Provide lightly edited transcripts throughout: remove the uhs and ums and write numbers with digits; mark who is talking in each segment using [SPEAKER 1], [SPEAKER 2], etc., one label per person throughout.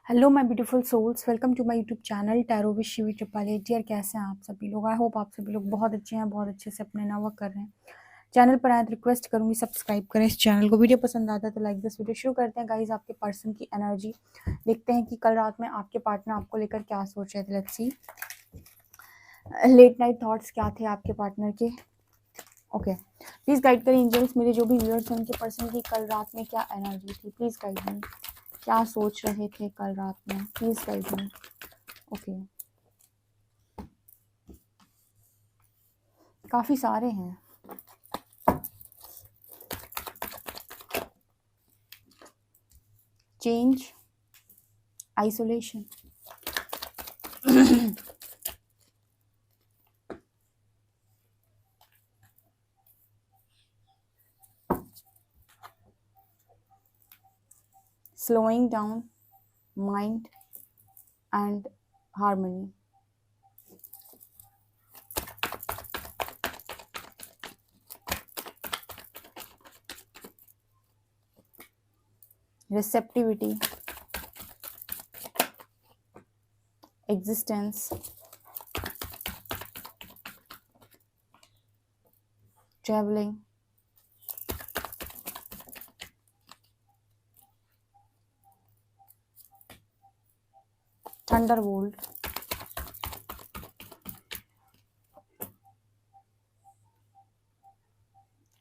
[SPEAKER 1] Hello my beautiful souls, welcome to my YouTube channel tarot with Shivi triple 8। यार कैसे हैं आप सभी लोग? आई होप आप सभी लोग बहुत अच्छे हैं, बहुत अच्छे से अपने वर्क कर रहे हैं। चैनल पर आए तो रिक्वेस्ट करूंगी सब्सक्राइब करें इस चैनल को। वीडियो पसंद आता है तो लाइक दिस वीडियो। शुरू करते हैं गाइस आपके पर्सन की एनर्जी। देखते हैं कि कल रात में आपके पार्टनर आपको लेकर क्या सोच रहे थे। Let's see late night thoughts क्या थे आपके पार्टनर के। ओके, प्लीज गाइड करें एंजल्स, मेरे जो भी व्यूअर्स हैं उनके पर्सन की कल रात में क्या एनर्जी थी। प्लीज गाइड मी, क्या सोच रहे थे कल रात में। Please guide me. ओके, काफी सारे हैं। Change, isolation, slowing down, mind and harmony, receptivity, existence, traveling, thunderbolt,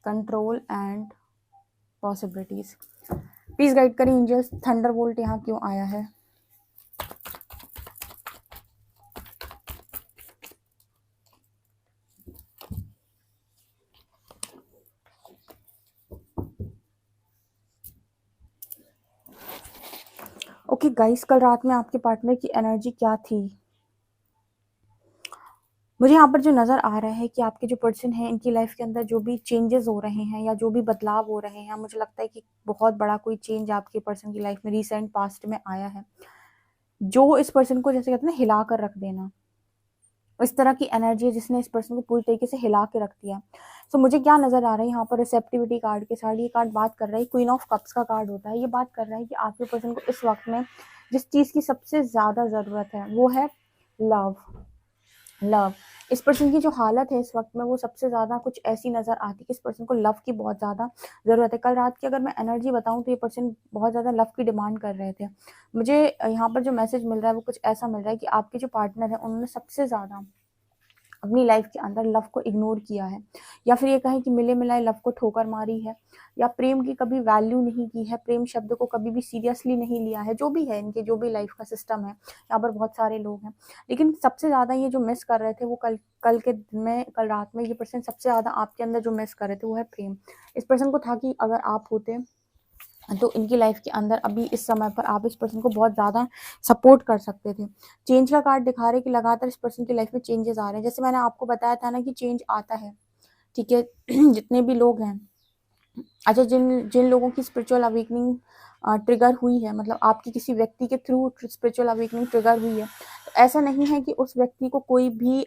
[SPEAKER 1] control and possibilities। Please guide करें एंजल्स, थंडरबोल्ट यहाँ क्यों आया है? ओके गाइस, कल रात में आपके पार्टनर की एनर्जी क्या थी? मुझे यहाँ पर जो नज़र आ रहा है कि आपके जो पर्सन है इनकी लाइफ के अंदर जो भी चेंजेस हो रहे हैं या जो भी बदलाव हो रहे हैं, मुझे लगता है कि बहुत बड़ा कोई चेंज आपके पर्सन की लाइफ में रिसेंट पास्ट में आया है, जो इस पर्सन को जैसे कहते हैं ना हिला कर रख देना। इस तरह की एनर्जी है जिसने इस पर्सन को पूरी तरीके से हिला के रख दिया। सो मुझे क्या नजर आ रहा है यहाँ पर रिसेप्टिविटी कार्ड के साथ, ये कार्ड बात कर रहा है, क्वीन ऑफ कप्स का कार्ड होता है, ये बात कर रहा है कि आपके पर्सन को इस वक्त में जिस चीज की सबसे ज्यादा जरूरत है वो है लव। लव, इस पर्सन की जो हालत है इस वक्त में वो सबसे ज्यादा कुछ ऐसी नजर आती है कि इस पर्सन को लव की बहुत ज्यादा जरूरत है। कल रात की अगर मैं एनर्जी बताऊं तो ये पर्सन बहुत ज्यादा लव की डिमांड कर रहे थे। मुझे यहाँ पर जो मैसेज मिल रहा है वो कुछ ऐसा मिल रहा है कि आपके जो पार्टनर है उन्होंने सबसे ज्यादा अपनी लाइफ के अंदर लव को इग्नोर किया है, या फिर ये कहें कि मिले मिलाए लव को ठोकर मारी है, या प्रेम की कभी वैल्यू नहीं की है, प्रेम शब्द को कभी भी सीरियसली नहीं लिया है। जो भी है इनके जो भी लाइफ का सिस्टम है, यहाँ पर बहुत सारे लोग हैं, लेकिन सबसे ज्यादा ये जो मिस कर रहे थे वो कल कल के दिन में, कल रात में ये पर्सन सबसे ज्यादा आपके अंदर जो मिस कर रहे थे वो है प्रेम। इस पर्सन को था कि अगर आप होते तो इनकी लाइफ के अंदर अभी इस समय पर आप इस पर्सन को बहुत ज़्यादा सपोर्ट कर सकते थे। चेंज का कार्ड दिखा रहे कि लगातार इस पर्सन की लाइफ में चेंजेस आ रहे हैं। जैसे मैंने आपको बताया था ना कि चेंज आता है, ठीक है। जितने भी लोग हैं, अच्छा, जिन जिन लोगों की स्पिरिचुअल अवेकनिंग ट्रिगर हुई है, मतलब आपकी किसी व्यक्ति के थ्रू स्पिरिचुअल अवेकनिंग ट्रिगर हुई है, तो ऐसा नहीं है कि उस व्यक्ति को कोई भी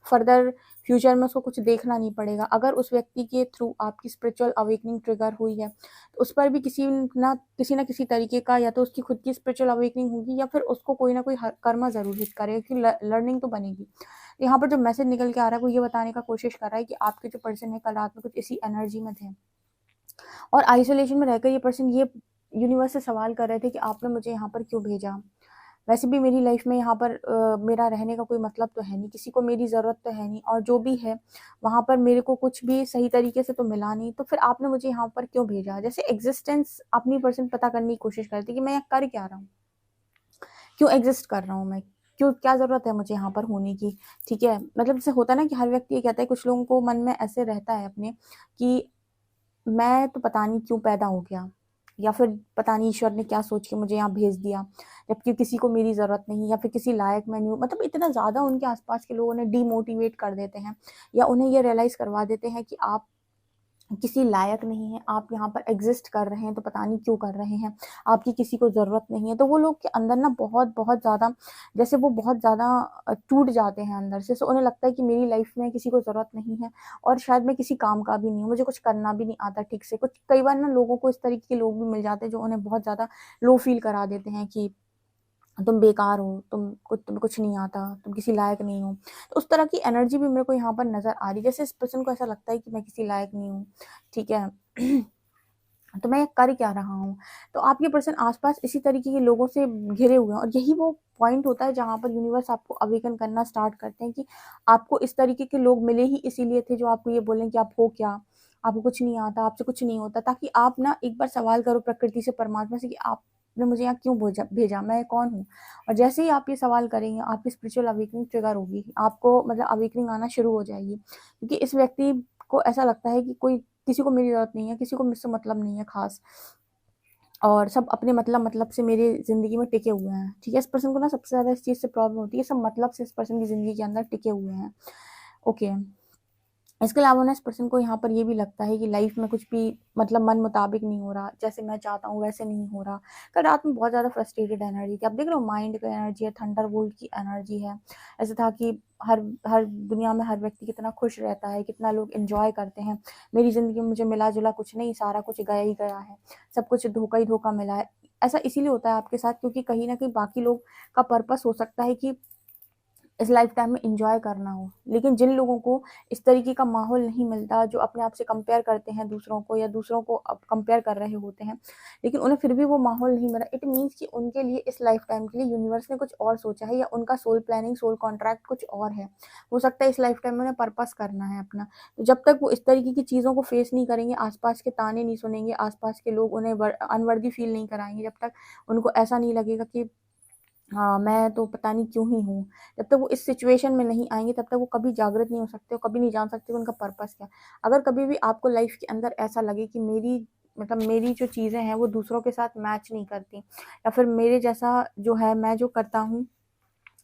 [SPEAKER 1] फर्दर फ्यूचर में उसको कुछ देखना नहीं पड़ेगा। अगर उस व्यक्ति के थ्रू आपकी स्पिरिचुअल अवेकनिंग ट्रिगर हुई है तो उस पर भी किसी ना किसी तरीके का या तो उसकी खुद की स्पिरिचुअल अवेकनिंग होगी या फिर उसको कोई ना कोई कर्मा जरूर हिट करेगा, क्योंकि लर्निंग तो बनेगी। यहाँ पर जो मैसेज निकल के आ रहा है वो ये बताने का कोशिश कर रहा है कि आपके जो पर्सन है कल रात में कुछ इसी एनर्जी में थे, और आइसोलेशन में रहकर ये पर्सन ये यूनिवर्स से सवाल कर रहे थे कि आपने मुझे यहाँ पर क्यों भेजा। वैसे भी मेरी लाइफ में यहाँ पर मेरा रहने का कोई मतलब तो है नहीं, किसी को मेरी ज़रूरत तो है नहीं, और जो भी है वहाँ पर मेरे को कुछ भी सही तरीके से तो मिला नहीं, तो फिर आपने मुझे यहाँ पर क्यों भेजा। जैसे एग्जिस्टेंस अपनी पर्सन पता करने की कोशिश करती कि मैं यहाँ कर क्या रहा हूँ, क्यों एग्जिस्ट कर रहा हूँ मैं, क्यों, क्या ज़रूरत है मुझे यहाँ पर होने की। ठीक है, मतलब जैसे होता है ना कि हर व्यक्ति ये कहता है, कुछ लोगों को मन में ऐसे रहता है अपने कि मैं तो पता नहीं क्यों पैदा हो गया, या फिर पता नहीं ईश्वर ने क्या सोच के मुझे यहाँ भेज दिया, जबकि किसी को मेरी ज़रूरत नहीं, या फिर किसी लायक मैं नहीं हूँ। मतलब इतना ज़्यादा उनके आसपास के लोगों ने डीमोटिवेट कर देते हैं, या उन्हें ये रियलाइज़ करवा देते हैं कि आप किसी लायक नहीं है, आप यहाँ पर एग्जिस्ट कर रहे हैं तो पता नहीं क्यों कर रहे हैं, आपकी किसी को ज़रूरत नहीं है। तो वो लोग के अंदर ना बहुत बहुत ज़्यादा, जैसे वो बहुत ज़्यादा टूट जाते हैं अंदर से। सो उन्हें लगता है कि मेरी लाइफ में किसी को ज़रूरत नहीं है, और शायद मैं किसी काम का भी नहीं हूँ, मुझे कुछ करना भी नहीं आता ठीक से। कुछ कई बार ना लोगों को इस तरीके के लोग भी मिल जाते हैं जो उन्हें बहुत ज़्यादा लो फील करा देते हैं कि तुम बेकार हो, तुम्हें कुछ नहीं आता, तुम किसी लायक नहीं हो। तो उस तरह की एनर्जी भी मेरे को यहाँ पर नज़र आ रही है, जैसे इस पर्सन को ऐसा लगता है कि मैं किसी लायक नहीं हूँ, ठीक है। तो मैं कर क्या रहा हूँ? तो आपके पर्सन आस-पास इसी तरीके के लोगों से घिरे हुए हैं, और यही वो पॉइंट होता है जहाँ पर यूनिवर्स आपको अवेकन करना स्टार्ट करते हैं कि आपको इस तरीके के लोग मिले ही इसीलिए थे जो आपको ये बोलें कि आप हो क्या? आपको कुछ नहीं आता, आपसे कुछ नहीं होता, ताकि आप ना एक बार सवाल करो प्रकृति से, परमात्मा से कि आपने मुझे यहाँ क्यों भेजा? मैं कौन हूँ? और जैसे ही आप ये सवाल करेंगे, आपकी स्पिरिचुअल अवेकनिंग ट्रिगर होगी। आपको मतलब अवेकनिंग आना शुरू हो जाएगी, क्योंकि इस व्यक्ति को ऐसा लगता है कि कोई किसी को मेरी ज़रूरत नहीं है, किसी को मुझसे मतलब नहीं है ख़ास, और सब अपने मतलब से मेरी ज़िंदगी में टिके हुए हैं, ठीक है? इस पर्सन को ना सबसे ज़्यादा इस चीज़ से प्रॉब्लम होती है, सब मतलब से इस पर्सन की ज़िंदगी के अंदर टिके हुए हैं। ओके। इसके अलावा ना इस पर्सन को यहाँ पर ये भी लगता है कि लाइफ में कुछ भी मतलब मन मुताबिक नहीं हो रहा, जैसे मैं चाहता हूँ वैसे नहीं हो रहा। कल रात में बहुत ज़्यादा फ्रस्ट्रेटेड एनर्जी थी, आप देख रहे हो माइंड की एनर्जी है, थंडरबोल्ट की एनर्जी है। ऐसा था कि हर हर दुनिया में हर व्यक्ति कितना खुश रहता है, कितना लोग एंजॉय करते हैं। मेरी ज़िंदगी में मुझे मिला जुला कुछ नहीं, सारा कुछ गया ही गया है, सब कुछ धोखा ही धोखा मिला है। ऐसा इसीलिए होता है आपके साथ, क्योंकि कहीं ना कहीं बाकी लोग का पर्पस हो सकता है कि इस लाइफ टाइम में एंजॉय करना हो, लेकिन जिन लोगों को इस तरीके का माहौल नहीं मिलता, जो अपने आप से कंपेयर करते हैं दूसरों को, या दूसरों को कंपेयर कर रहे होते हैं, लेकिन उन्हें फिर भी वो माहौल नहीं मिला, इट मीन्स कि उनके लिए इस लाइफ टाइम के लिए यूनिवर्स ने कुछ और सोचा है, या उनका सोल प्लानिंग, सोल कॉन्ट्रैक्ट कुछ और है। हो सकता है इस लाइफ टाइम में उन्हें पर्पस करना है अपना। तो जब तक वो इस तरीके की चीज़ों को फेस नहीं करेंगे, आसपास के ताने नहीं सुनेंगे, आसपास के लोग उन्हें अनवर्दी फील नहीं कराएंगे, जब तक उनको ऐसा नहीं लगेगा कि हाँ, मैं तो पता नहीं क्यों ही हूँ। जब तक वो इस सिचुएशन में नहीं आएँगे, तब तक वो कभी जागृत नहीं हो सकते, और कभी नहीं जान सकते कि उनका पर्पस क्या है। अगर कभी भी आपको लाइफ़ के अंदर ऐसा लगे कि मेरी जो चीज़ें हैं वो दूसरों के साथ मैच नहीं करती, या फिर मेरे जैसा जो है, मैं जो करता हूँ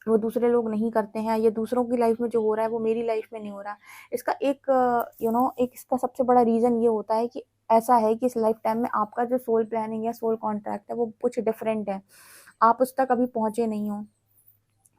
[SPEAKER 1] वो दूसरे लोग नहीं करते हैं, या दूसरों की लाइफ़ में जो हो रहा है वो मेरी लाइफ़ में नहीं हो रहा। इसका एक एक इसका सबसे बड़ा रीज़न ये होता है कि ऐसा है कि इस लाइफ़ टाइम में आपका जो सोल प्लानिंग या सोल कॉन्ट्रैक्ट है वो कुछ डिफरेंट है। आप उस तक अभी पहुँचे नहीं हो।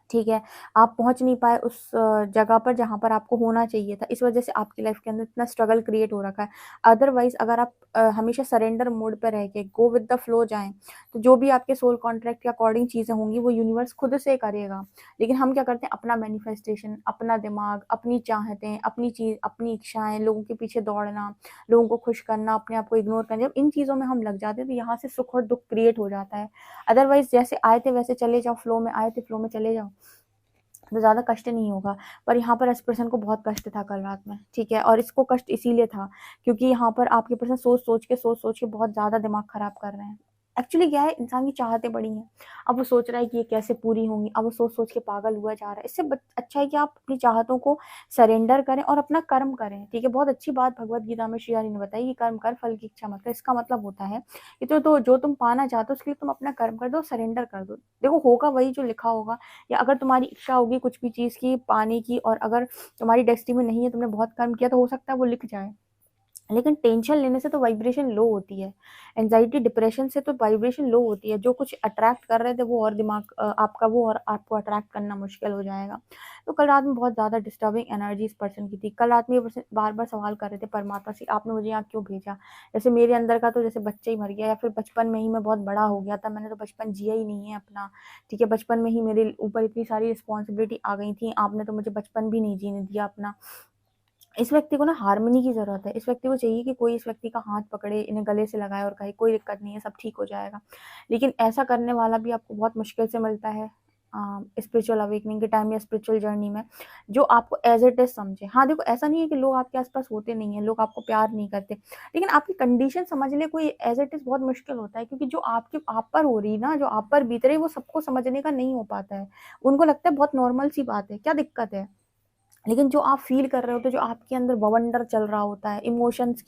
[SPEAKER 1] ठीक है, आप पहुँच नहीं पाए उस जगह पर जहाँ पर आपको होना चाहिए था। इस वज़ह से आपकी लाइफ़ के अंदर इतना स्ट्रगल क्रिएट हो रखा है। अदरवाइज़ अगर आप हमेशा सरेंडर मोड पे रह के गो विद द फ्लो जाएँ, तो जो भी आपके सोल कॉन्ट्रैक्ट के अकॉर्डिंग चीज़ें होंगी वो यूनिवर्स खुद से करेगा। लेकिन हम क्या करते हैं, अपना मैनिफेस्टेशन, अपना दिमाग, अपनी चाहतें, अपनी चीज़, अपनी इच्छाएँ, लोगों के पीछे दौड़ना, लोगों को खुश करना, अपने आप को इग्नोर करना, जब इन चीज़ों में हम लग जाते हैं तो यहाँ से सुख और दुःख क्रिएट हो जाता है। अदरवाइज़ जैसे आए थे वैसे चले जाओ, फ्लो में आए थे फ्लो में चले जाओ। तो ज़्यादा कष्ट नहीं होगा। पर यहाँ पर इस पर्सन को बहुत कष्ट था कल रात में, ठीक है? और इसको कष्ट इसीलिए था क्योंकि यहाँ पर आपके पर्सन सोच-सोच के बहुत ज़्यादा दिमाग खराब कर रहे हैं। एक्चुअली क्या है, इंसान की चाहतें बड़ी हैं। अब वो सोच रहा है कि ये कैसे पूरी होंगी, अब वो सोच-सोच के पागल हुआ जा रहा है। इससे अच्छा है कि आप अपनी चाहतों को सरेंडर करें और अपना कर्म करें, ठीक है? बहुत अच्छी बात भगवद गीता में श्री हरि ने बताई कि कर्म कर, फल की इच्छा मत कर। इसका मतलब होता है कि तो जो तुम पाना चाहते हो उसके लिए तुम अपना कर्म कर दो, सरेंडर कर दो। देखो होगा वही जो लिखा होगा, या अगर तुम्हारी इच्छा होगी कुछ भी चीज़ की पाने की, और अगर तुम्हारी डेस्टिनी में नहीं है, तुमने बहुत कर्म किया, तो हो सकता है वो लिख जाए। लेकिन टेंशन लेने से तो वाइब्रेशन लो होती है। एंग्ज़ायटी, डिप्रेशन से तो वाइब्रेशन लो होती है। जो कुछ अट्रैक्ट कर रहे थे वो और दिमाग आपका वो और आपको अट्रैक्ट करना मुश्किल हो जाएगा। तो कल रात में बहुत ज़्यादा डिस्टर्बिंग एनर्जी इस पर्सन की थी। कल रात में ये पर्सन बार-बार सवाल कर रहे थे परमात्मा से, आपने मुझे यहाँ क्यों भेजा? जैसे मेरे अंदर का तो जैसे बच्चा ही मर गया, या फिर बचपन में ही मैं बहुत बड़ा हो गया था, मैंने तो बचपन जिया ही नहीं है अपना, ठीक है? बचपन में ही मेरे ऊपर इतनी सारी रिस्पॉन्सिबिलिटी आ गई थी, आपने तो मुझे बचपन भी नहीं जीने दिया अपना। इस व्यक्ति को ना हार्मनी की ज़रूरत है। इस व्यक्ति को चाहिए कि कोई इस व्यक्ति का हाथ पकड़े, इन्हें गले से लगाए और कहे कोई दिक्कत नहीं है, सब ठीक हो जाएगा। लेकिन ऐसा करने वाला भी आपको बहुत मुश्किल से मिलता है स्पिरिचुअल अवेकनिंग के टाइम या स्पिरिचुअल जर्नी में, जो आपको एज़ इट इज़ समझे। हाँ, देखो ऐसा नहीं है कि लोग आपके आस-पास होते नहीं हैं, लोग आपको प्यार नहीं करते। लेकिन आपकी कंडीशन समझने कोई एज़ इट इज़ बहुत मुश्किल होता है, क्योंकि जो आप पर हो रही है ना, जो आप पर बीत रही है, वो सबको समझने का नहीं हो पाता है। उनको लगता है बहुत नॉर्मल सी बात है, क्या दिक्कत है? लेकिन जो आप फ़ील कर रहे होते हो, जो आपके अंदर बवंडर चल रहा होता है, इमोशंस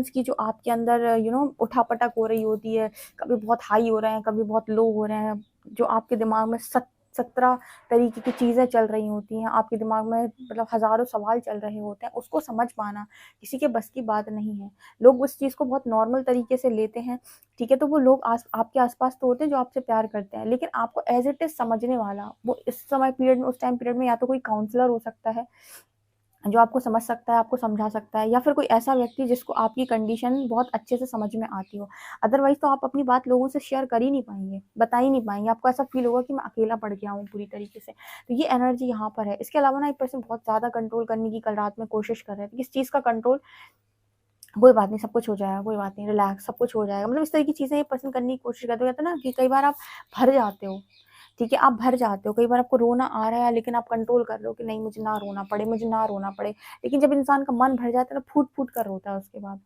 [SPEAKER 1] की जो आपके अंदर उठा-पटक हो रही होती है, कभी बहुत हाई हो रहे हैं, कभी बहुत लो हो रहे हैं, जो आपके दिमाग में 17 तरीके की चीज़ें चल रही होती हैं, आपके दिमाग में मतलब हज़ारों सवाल चल रहे होते हैं, उसको समझ पाना किसी के बस की बात नहीं है। लोग उस चीज़ को बहुत नॉर्मल तरीके से लेते हैं, ठीक है? तो वो लोग आपके आस-पास तो होते हैं जो आपसे प्यार करते हैं, लेकिन आपको एज़ इट इज़ समझने वाला, वो इस समय पीरियड में, उस टाइम पीरियड में या तो कोई काउंसलर हो सकता है, जो आपको समझ सकता है, आपको समझा सकता है, या फिर कोई ऐसा व्यक्ति जिसको आपकी कंडीशन बहुत अच्छे से समझ में आती हो। अदरवाइज़ तो आप अपनी बात लोगों से शेयर कर ही नहीं पाएँगे, बता ही नहीं पाएँगे। आपको ऐसा फ़ील होगा कि मैं अकेला पड़ गया हूँ पूरी तरीके से। तो ये एनर्जी यहाँ पर है। इसके अलावा ना एक पर्सन बहुत ज़्यादा कंट्रोल करने की कल रात में कोशिश कर रहे थे। किस चीज़ का कंट्रोल? कोई बात नहीं, सब कुछ हो जाएगा, कोई बात नहीं, रिलैक्स, सब कुछ हो जाएगा। मतलब इस तरह की चीज़ें ये पर्सन करने की कोशिश करते हो। कहते हैं ना कि कई बार आप भर जाते हो, ठीक है? आप भर जाते हो, कई बार आपको रोना आ रहा है लेकिन आप कंट्रोल कर रहे हो कि नहीं मुझे ना रोना पड़े, मुझे ना रोना पड़े। लेकिन जब इंसान का मन भर जाता है तो फूट-फूट कर रोता है उसके बाद।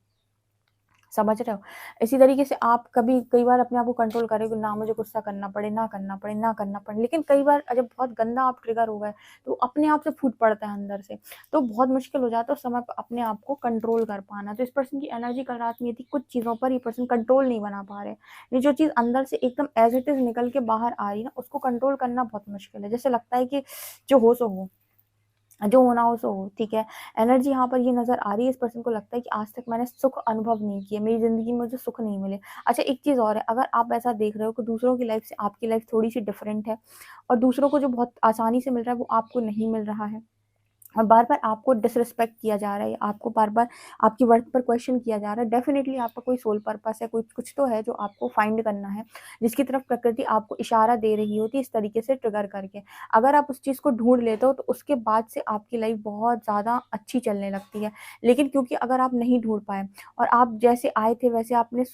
[SPEAKER 1] समझ रहे हो? इसी तरीके से आप कभी कई बार अपने आप को कंट्रोल करें कि ना मुझे गुस्सा करना पड़े, ना करना पड़े, ना करना पड़े। लेकिन कई बार जब बहुत गंदा आप ट्रिगर हो गए, तो अपने आप से फूट पड़ता है अंदर से। तो बहुत मुश्किल हो जाता है उस समय पे अपने आप को कंट्रोल कर पाना। तो इस पर्सन की एनर्जी कल रात में ये थी, कुछ चीज़ों पर ये पर्सन कंट्रोल नहीं बना पा रहे। ये जो चीज़ अंदर से एकदम एज़ इट इज़ निकल के बाहर आ रही है ना, उसको कंट्रोल करना बहुत मुश्किल है। जैसे लगता है कि जो हो सो हो। जो होना हो सो हो, ठीक है। एनर्जी यहाँ पर ये नज़र आ रही है, इस पर्सन को लगता है कि आज तक मैंने सुख अनुभव नहीं किए, मेरी ज़िंदगी में मुझे सुख नहीं मिले। अच्छा एक चीज़ और है, अगर आप ऐसा देख रहे हो कि दूसरों की लाइफ़ से आपकी लाइफ़ थोड़ी-सी डिफरेंट है और दूसरों को जो बहुत आसानी से मिल रहा है, वो आपको नहीं मिल रहा है। और बार-बार आपको डिसरिस्पेक्ट किया जा रहा है, आपको बार-बार आपकी वर्थ पर क्वेश्चन किया जा रहा है, डेफ़िनिटली आपका कोई सोल पर्पस है, कुछ कुछ तो है जो आपको फाइंड करना है, जिसकी तरफ प्रकृति आपको इशारा दे रही होती है इस तरीके से ट्रिगर करके। अगर आप उस चीज़ को ढूँढ लेते हो तो उसके बाद से आपकी लाइफ़ बहुत ज़्यादा अच्छी चलने लगती है। लेकिन क्योंकि अगर आप नहीं ढूँढ पाए और आप जैसे आए थे वैसे आपने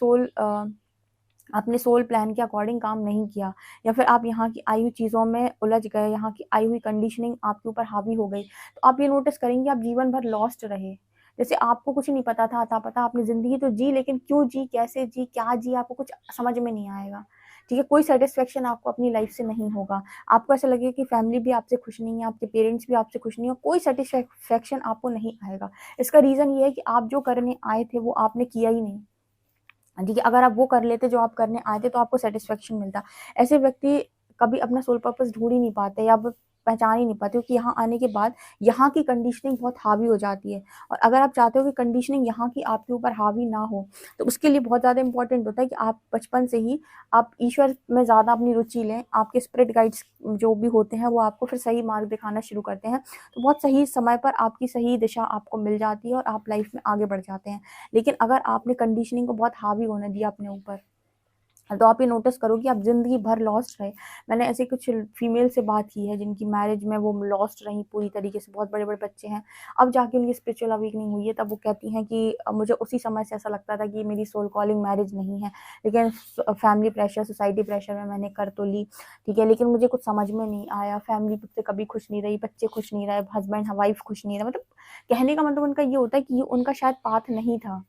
[SPEAKER 1] सोल प्लान के अकॉर्डिंग काम नहीं किया या फिर आप यहाँ की आई हुई चीज़ों में उलझ गए, यहाँ की आई हुई कंडीशनिंग आपके ऊपर हावी हो गई, तो आप ये नोटिस करेंगे आप जीवन भर लॉस्ट रहे। जैसे आपको कुछ नहीं पता था, अता-पता आपने ज़िंदगी तो जी लेकिन क्यों जी, कैसे जी, क्या जी आपको कुछ समझ में नहीं आएगा। ठीक है? कोई सैटिस्फैक्शन आपको अपनी लाइफ़ से नहीं होगा। आपको ऐसा लगेगा कि फैमिली भी आपसे खुश नहीं है, आपके पेरेंट्स भी आपसे खुश नहीं है, कोई सैटिस्फैक्शन आपको नहीं आएगा। इसका रीज़न ये है कि आप जो करने आए थे वो आपने किया ही नहीं। ठीक है, अगर आप वो कर लेते जो आप करने आए थे तो आपको सैटिस्फैक्शन मिलता। ऐसे व्यक्ति कभी अपना सोल पर्पस ढूँढ ही नहीं पाते या ब पहचान ही नहीं पाते क्योंकि यहाँ आने के बाद यहाँ की कंडीशनिंग बहुत हावी हो जाती है। और अगर आप चाहते हो कि कंडीशनिंग यहाँ की आपके ऊपर हावी ना हो, तो उसके लिए बहुत ज़्यादा इम्पोर्टेंट होता है कि आप बचपन से ही आप ईश्वर में ज़्यादा अपनी रुचि लें। आपके स्पिरिट गाइड्स जो भी होते हैं वो आपको फिर सही मार्ग दिखाना शुरू करते हैं। तो बहुत सही समय पर आपकी सही दिशा आपको मिल जाती है और आप लाइफ़ में आगे बढ़ जाते हैं। लेकिन अगर आपने कंडीशनिंग को बहुत हावी होने दिया अपने ऊपर, तो आप ये नोटिस करोगे आप ज़िंदगी भर लॉस्ट रहे। मैंने ऐसे कुछ फीमेल से बात की है जिनकी मैरिज में वो लॉस्ट रहीं पूरी तरीके से, बहुत बड़े-बड़े बच्चे हैं। अब जाके उनकी स्पिरिचुअल अवेकनिंग हुई है, तब वो कहती हैं कि मुझे उसी समय से ऐसा लगता था कि मेरी सोल कॉलिंग मैरिज नहीं है। लेकिन फैमिली प्रेशर, सोसाइटी प्रेशर में मैंने कर तो ली, ठीक है, लेकिन मुझे कुछ समझ में नहीं आया। फैमिली मुझसे कभी खुश नहीं रही, बच्चे खुश नहीं रहे, हस्बैंड वाइफ खुश नहीं रहे। मतलब कहने का मतलब उनका ये होता है कि ये उनका शायद पाथ नहीं था।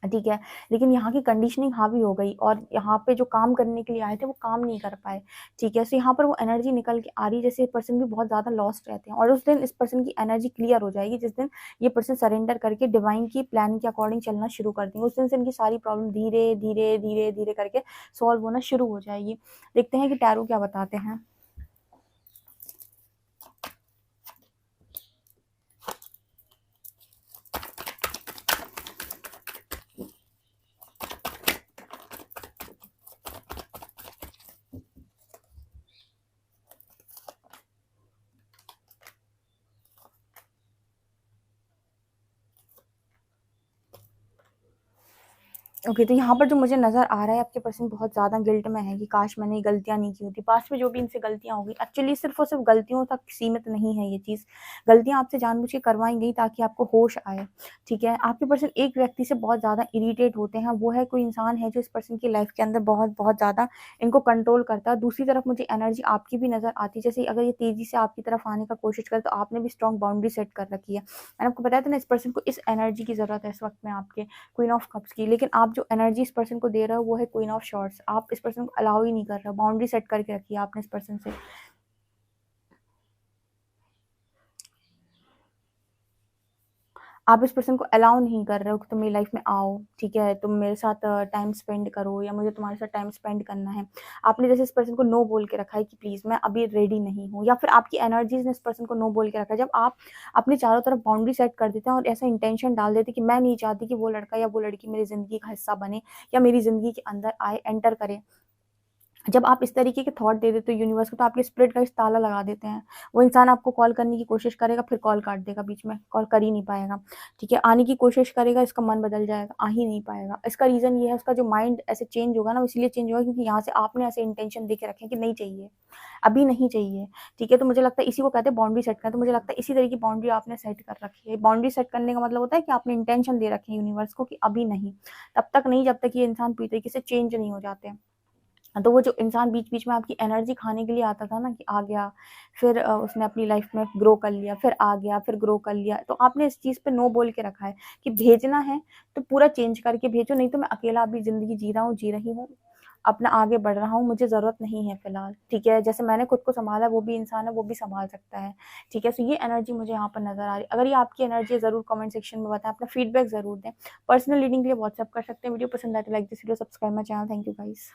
[SPEAKER 1] ठीक है, लेकिन यहाँ की कंडीशनिंग हावी हो गई और यहाँ पे जो काम करने के लिए आए थे, वो काम नहीं कर पाए, ठीक है? सो यहाँ पर वो एनर्जी निकल के आ रही है, जैसे पर्सन भी बहुत ज़्यादा लॉस्ट रहते हैं और उस दिन इस पर्सन की एनर्जी क्लियर हो जाएगी, जिस दिन ये पर्सन सरेंडर करके डिवाइन की प्लान के अकॉर्डिंग चलना शुरू कर देंगे। उस दिन से इनकी सारी प्रॉब्लम धीरे, धीरे, धीरे, धीरे करके सॉल्व होना शुरू हो जाएगी। देखते हैं कि टैरो क्या बताते हैं। ओके, तो यहाँ पर जो मुझे नज़र आ रहा है आपके पर्सन बहुत ज़्यादा गिल्ट में है कि काश मैंने ये गलतियाँ नहीं की होती। पास्ट में जो भी इनसे गलतियाँ हो गई, एक्चुअली सिर्फ़ और सिर्फ़ गलतियों तक सीमित नहीं है ये चीज़। गलतियाँ आपसे जानबूझ के करवाई गई ताकि आपको होश आए, ठीक है? आपके पर्सन एक व्यक्ति से बहुत ज़्यादा इरिटेट होते हैं, वो है कोई इंसान है जो इस पर्सन की लाइफ़ के अंदर बहुत-बहुत ज़्यादा इनको कंट्रोल करता है। दूसरी तरफ मुझे एनर्जी आपकी भी नज़र आती है, जैसे अगर ये तेज़ी से आपकी तरफ आने का कोशिश करे तो आपने भी स्ट्रॉन्ग बाउंड्री सेट कर रखी है। मैंने आपको बताया था ना इस पर्सन को इस एनर्जी की ज़रूरत है इस वक़्त में आपके। क्वीन ऑफ कप्स की, लेकिन आप जो एनर्जी इस पर्सन को दे रहे हो वो है क्वीन ऑफ शॉर्ट्स। आप इस पर्सन को अलाउ ही नहीं कर रहे हो, बाउंड्री सेट करके रखी है आपने इस पर्सन से। आप इस पर्सन को अलाउ नहीं कर रहे हो कि तुम मेरी लाइफ में आओ, ठीक है? तुम मेरे साथ टाइम स्पेंड करो या मुझे तुम्हारे साथ टाइम स्पेंड करना है। आपने जैसे इस पर्सन को नो बोल के रखा है कि प्लीज़ मैं अभी रेडी नहीं हूँ, या फिर आपकी एनर्जीज़ ने इस पर्सन को नो बोल के रखा है। जब आप अपने चारों तरफ बाउंड्री सेट कर देते हैं और ऐसा इंटेंशन डाल देते हैं कि मैं नहीं चाहती कि वो लड़का या वो लड़की मेरी ज़िंदगी का हिस्सा बने या मेरी ज़िंदगी के अंदर आए, एंटर करे। जब आप इस तरीके के थॉट दे देते हो यूनिवर्स को, तो आपके स्पिरिट गाइड्स ताला लगा देते हैं। वो इंसान आपको कॉल करने की कोशिश करेगा, फिर कॉल काट देगा बीच में, कॉल कर ही नहीं पाएगा, ठीक है? आने की कोशिश करेगा, इसका मन बदल जाएगा, आ ही नहीं पाएगा। इसका रीज़न ये है, उसका जो माइंड ऐसे चेंज होगा ना, वो इसलिए चेंज होगा क्योंकि यहाँ से आपने ऐसे इंटेंशन दे के रखे हैं कि नहीं चाहिए, अभी नहीं चाहिए, ठीक है? तो मुझे लगता है इसी को कहते हैं बाउंड्री सेट करना। तो मुझे लगता है इसी तरह की बाउंड्री आपने सेट कर रखी है। बाउंड्री सेट करने का मतलब होता है कि आपने इंटेंशन दे रखी है यूनिवर्स को कि अभी नहीं, तब तक नहीं जब तक ये इंसान पूरी तरीके से चेंज नहीं हो जाते। तो वो जो इंसान बीच-बीच में आपकी एनर्जी खाने के लिए आता था ना कि आ गया, फिर उसने अपनी लाइफ में ग्रो कर लिया, फिर आ गया, फिर ग्रो कर लिया, तो आपने इस चीज़ पे नो बोल के रखा है कि भेजना है तो पूरा चेंज करके भेजो, नहीं तो मैं अकेला अभी ज़िंदगी जी रहा हूँ, जी रही हूँ, अपना आगे बढ़ रहा हूँ, मुझे ज़रूरत नहीं है फ़िलहाल, ठीक है? जैसे मैंने खुद को सँभाला है, वो भी इंसान है, वो भी सँभाल सकता है, ठीक है? सो ये एनर्जी मुझे यहाँ पर नज़र आ रही है। अगर ये आपकी एनर्जी है, ज़रूर कमेंट सेक्शन में बताएँ, अपना फीडबैक ज़रूर दें। पर्सनल रीडिंग के लिए व्हाट्सएप कर सकते हैं। वीडियो पसंद आए तो like this video, subscribe my channel. Thank you guys.